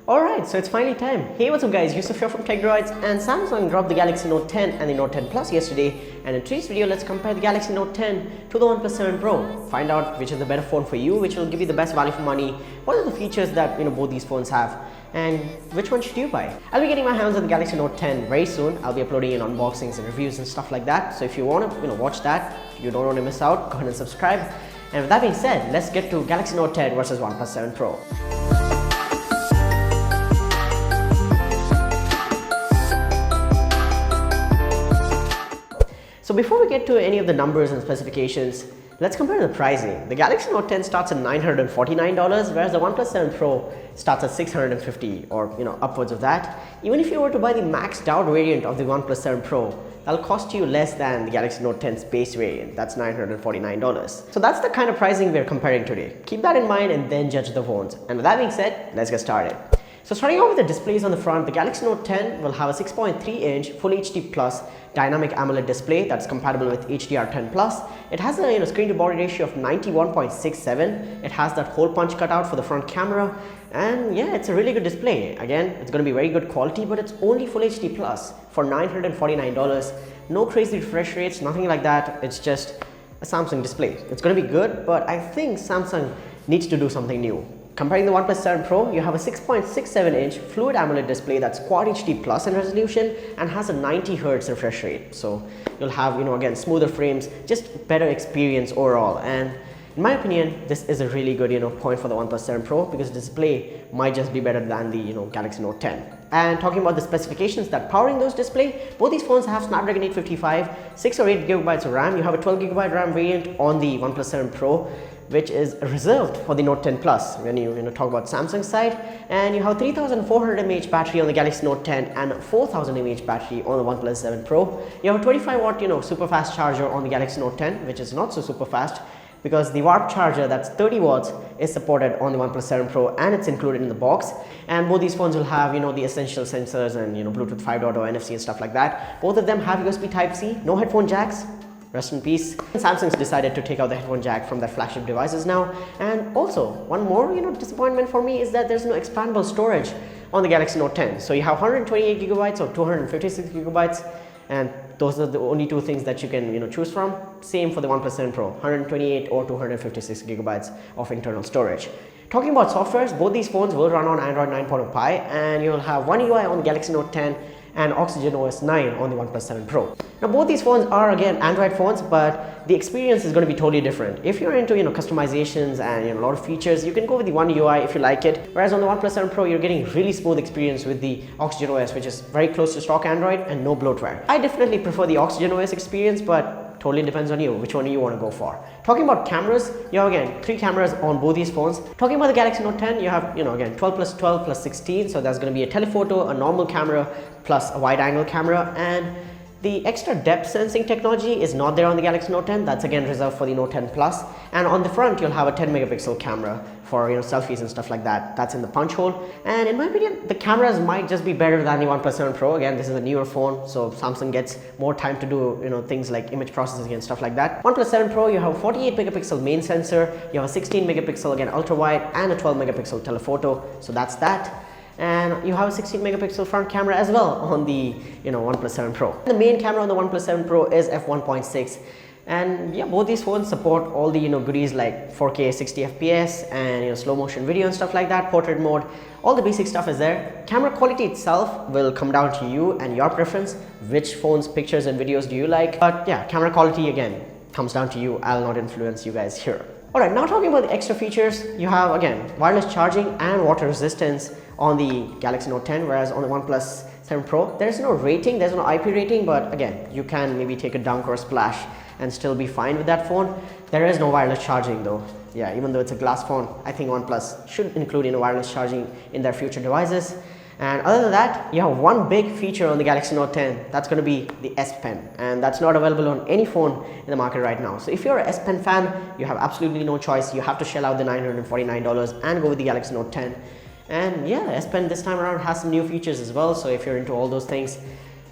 Alright, so it's finally time. Hey, what's up guys, Yusuf here from TechDroids, and Samsung dropped the Galaxy Note 10 and the Note 10 Plus yesterday, and in today's video let's compare the Galaxy Note 10 to the OnePlus 7 Pro. Find out which is the better phone for you, which will give you the best value for money, what are the features that both these phones have, and which one should you buy. I'll be getting my hands on the Galaxy Note 10 very soon. I'll be uploading in unboxings and reviews and stuff like that, so if you want to watch that, you don't want to miss out, go ahead and subscribe. And with that being said, let's get to Galaxy Note 10 versus OnePlus 7 Pro. So before we get to any of the numbers and specifications, let's compare the pricing. The Galaxy Note 10 starts at $949, whereas the OnePlus 7 Pro starts at $650 or upwards of that. Even if you were to buy the maxed out variant of the OnePlus 7 Pro, that'll cost you less than the Galaxy Note 10's base variant. That's $949. So that's the kind of pricing we're comparing today. Keep that in mind and then judge the phones. And with that being said, let's get started. So starting off with the displays on the front, the Galaxy Note 10 will have a 6.3-inch Full HD Plus dynamic AMOLED display that's compatible with HDR10+. It has a screen to body ratio of 91.67. It has that hole punch cutout for the front camera, and yeah, it's a really good display. Again, it's going to be very good quality, but it's only Full HD Plus for $949. No crazy refresh rates, nothing like that. It's just a Samsung display. It's going to be good, but I think Samsung needs to do something new. Comparing the OnePlus 7 Pro, you have a 6.67-inch Fluid AMOLED display that's Quad HD Plus in resolution and has a 90 Hz refresh rate. So you'll have, again, smoother frames, just better experience overall. And in my opinion, this is a really good, point for the OnePlus 7 Pro because the display might just be better than the, Galaxy Note 10. And talking about the specifications that powering those display, both these phones have Snapdragon 855, 6 or 8 gigabytes of RAM. You have a 12 gigabyte RAM variant on the OnePlus 7 Pro, which is reserved for the Note 10 Plus when you talk about Samsung side, and you have 3400 mAh battery on the Galaxy Note 10 and 4000 mAh battery on the OnePlus 7 Pro. You have a 25 watt super fast charger on the Galaxy Note 10, which is not so super fast because the warp charger that's 30 watts is supported on the OnePlus 7 Pro and it's included in the box. And both these phones will have the essential sensors and Bluetooth 5.0, NFC and stuff like that. Both of them have USB Type-C, no headphone jacks. Rest in peace. Samsung's decided to take out the headphone jack from their flagship devices now. And also, one more disappointment for me is that there's no expandable storage on the Galaxy Note 10. So you have 128 gigabytes or 256 gigabytes, and those are the only two things that you can choose from. Same for the OnePlus 7 Pro, 128 or 256 gigabytes of internal storage. Talking about softwares, both these phones will run on Android 9.0 Pie, and you'll have One UI on the Galaxy Note 10 and Oxygen OS 9 on the OnePlus 7 Pro. Now both these phones are again Android phones, but the experience is going to be totally different. If you're into customizations and a lot of features, you can go with the One UI if you like it. Whereas on the OnePlus 7 Pro, you're getting really smooth experience with the Oxygen OS, which is very close to stock Android and no bloatware. I definitely prefer the Oxygen OS experience, but totally depends on you, which one you want to go for. Talking about cameras, you have again 3 cameras on both these phones. Talking about the Galaxy Note 10, you have again 12 plus 12 plus 16, so that's going to be a telephoto, a normal camera plus a wide angle camera, and the extra depth sensing technology is not there on the Galaxy Note 10. That's again reserved for the Note 10 Plus. And on the front, you'll have a 10 megapixel camera for selfies and stuff like that. That's in the punch hole. And in my opinion, the cameras might just be better than the OnePlus 7 Pro. Again, this is a newer phone, so Samsung gets more time to do things like image processing and stuff like that. OnePlus 7 Pro, you have a 48 megapixel main sensor, you have a 16 megapixel again ultra wide, and a 12 megapixel telephoto. So that's that. And you have a 16 megapixel front camera as well on the OnePlus 7 Pro. The main camera on the OnePlus 7 Pro is f1.6, and yeah, both these phones support all the goodies like 4K 60 FPS and slow motion video and stuff like that, portrait mode. All the basic stuff is there. Camera quality itself will come down to you and your preference, which phone's pictures and videos do you like. But yeah, camera quality again comes down to you. I'll not influence you guys here. Alright, now talking about the extra features, you have again wireless charging and water resistance on the Galaxy Note 10, whereas on the OnePlus 7 Pro, there's no rating, there's no IP rating, but again, you can maybe take a dunk or a splash and still be fine with that phone. There is no wireless charging though. Yeah, even though it's a glass phone, I think OnePlus should include wireless charging in their future devices. And other than that, you have one big feature on the Galaxy Note 10, that's going to be the S Pen, and that's not available on any phone in the market right now. So if you're an S Pen fan, you have absolutely no choice. You have to shell out the $949 and go with the Galaxy Note 10. And yeah, S Pen this time around has some new features as well, so if you're into all those things,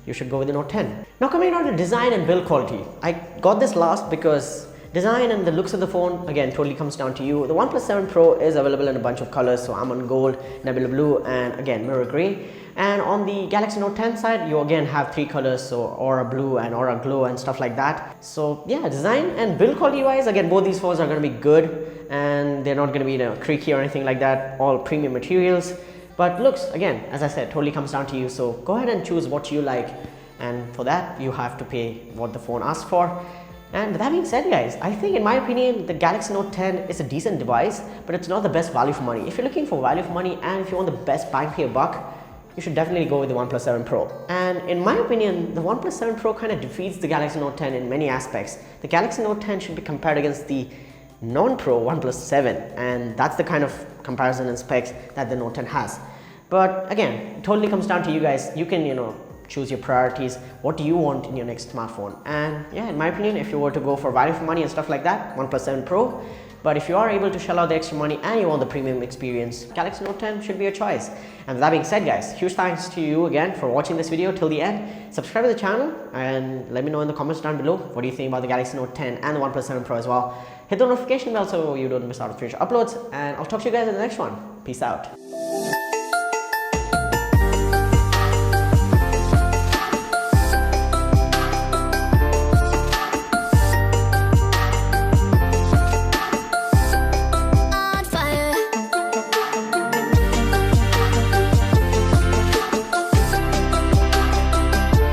you should go with the Note 10. Now coming on to design and build quality, I got this last because design and the looks of the phone, again, totally comes down to you. The OnePlus 7 Pro is available in a bunch of colors, so almond gold, nebula blue, and again, mirror green. And on the Galaxy Note 10 side, you again have 3 colors, so Aura Blue and Aura Glow and stuff like that. So yeah, design and build quality wise, again, both these phones are going to be good, and they're not going to be, you know, creaky or anything like that, all premium materials. But looks, again, as I said, totally comes down to you, so go ahead and choose what you like, and for that you have to pay what the phone asks for. And with that being said, guys, I think in my opinion the Galaxy Note 10 is a decent device, but it's not the best value for money. If you're looking for value for money and if you want the best bang for your buck, you should definitely go with the OnePlus 7 Pro. And in my opinion, the OnePlus 7 Pro kind of defeats the Galaxy Note 10 in many aspects. The Galaxy Note 10 should be compared against the non-Pro OnePlus 7, and that's the kind of comparison and specs that the Note 10 has. But again, it totally comes down to you guys. You can, you know, choose your priorities. What do you want in your next smartphone? And yeah, in my opinion, if you were to go for value for money and stuff like that, OnePlus 7 Pro. But if you are able to shell out the extra money and you want the premium experience, Galaxy Note 10 should be your choice. And with that being said, guys, huge thanks to you again for watching this video till the end. Subscribe to the channel and let me know in the comments down below what do you think about the Galaxy Note 10 and the OnePlus 7 Pro as well. Hit the notification bell so you don't miss out on future uploads, and I'll talk to you guys in the next one. Peace out.